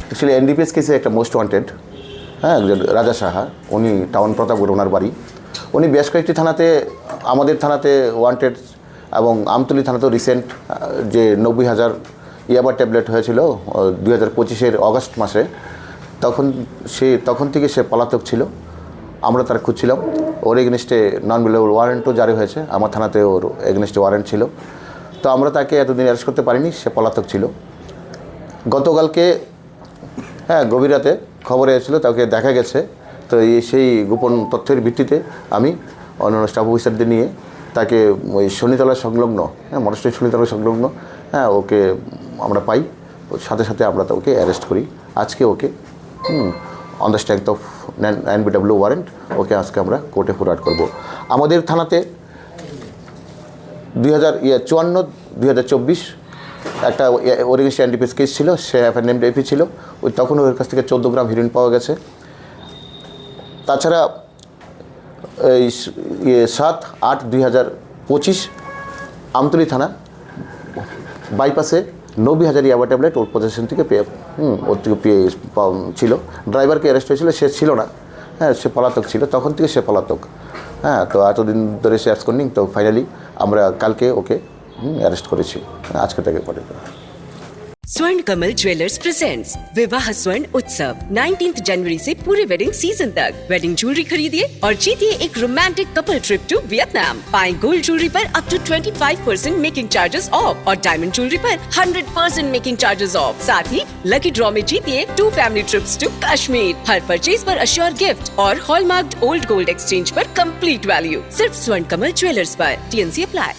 Actually NDPS কেসে একটা most wanted, হ্যাঁ, রাজা সাহা, উনি টাউন প্রতাপগড় ওনার বাড়ি। উনি বেশ কয়েকটি থানাতে, আমাদের থানাতে ওয়ান্টেড এবং আমতলী থানাতেও রিসেন্ট যে 90,000 ইয়াবা ট্যাবলেট হয়েছিল 2025 অগস্ট মাসে, তখন থেকে সে পলাতক ছিল। আমরা তার খুঁজছিলাম। ওর এগেনস্টে নন বেলেবল ওয়ারেন্টও জারি হয়েছে, আমার থানাতে ওর এগেনস্টে ওয়ারেন্ট ছিল। তো আমরা তাকে এতদিন অ্যারেস্ট করতে পারিনি, সে পলাতক ছিল। গতকালকে, হ্যাঁ, গভীর রাতে খবরে এসেছিলো তাকে দেখা গেছে। তো সেই গোপন তথ্যের ভিত্তিতে আমি অন্যান্য স্টাফ অফিসারদের নিয়ে তাকে ওই শনিতলা সংলগ্ন, হ্যাঁ, মনস্ট্রি শনিতলা সংলগ্ন, হ্যাঁ, ওকে আমরা পাই। ওর সাথে সাথে আমরা ওকে অ্যারেস্ট করি। আজকে ওকে on the strength of NBW warrant ওকে আজকে আমরা কোর্টে ফরওয়ার্ড করব। আমাদের থানাতে 2024 একটা ওর এগেন্সটে এনডিপিএস কেস ছিল, সে নেমড এপি ছিল। ওই তখন ওর কাছ থেকে 14 গ্রাম হিরোইন পাওয়া গেছে। তাছাড়া এই 7/8/2025 আমতলী থানা বাইপাসে 90,000 ইয়াবা ট্যাবলেট ওর পজিশন থেকে ওর থেকে পেয়ে ছিল। ড্রাইভারকে অ্যারেস্ট হয়েছিল, সে ছিল না, হ্যাঁ, সে পলাতক ছিল, তখন থেকে সে পলাতক। হ্যাঁ, তো এতদিন ধরে সে অ্যাবসকন্ডিং। তো ফাইনালি আমরা কালকে ওকে অ্যারেস্ট করেছি, আজকে তাকে পরে। स्वर्ण कमल ज्वेलर्स प्रेजेंट्स विवाह स्वर्ण उत्सव 19 जनवरी से पूरे वेडिंग सीजन तक। वेडिंग ज्वेलरी खरीदिए और जीतिए एक romantic couple trip to Vietnam. पाएं गोल्ड ज्वेलरी पर up to 25% making charges off और डायमंड ज्वेलरी पर 100% मेकिंग चार्जेस ऑफ। साथ ही लकी ड्रॉ में जीतिए 2 फैमिली ट्रिप्स टू कश्मीर। हर परचेज पर अश्योर गिफ्ट और हॉलमार्क्ड ओल्ड गोल्ड एक्सचेंज पर कंप्लीट वैल्यू। सिर्फ स्वर्ण कमल ज्वेलर्स पर। TNC apply.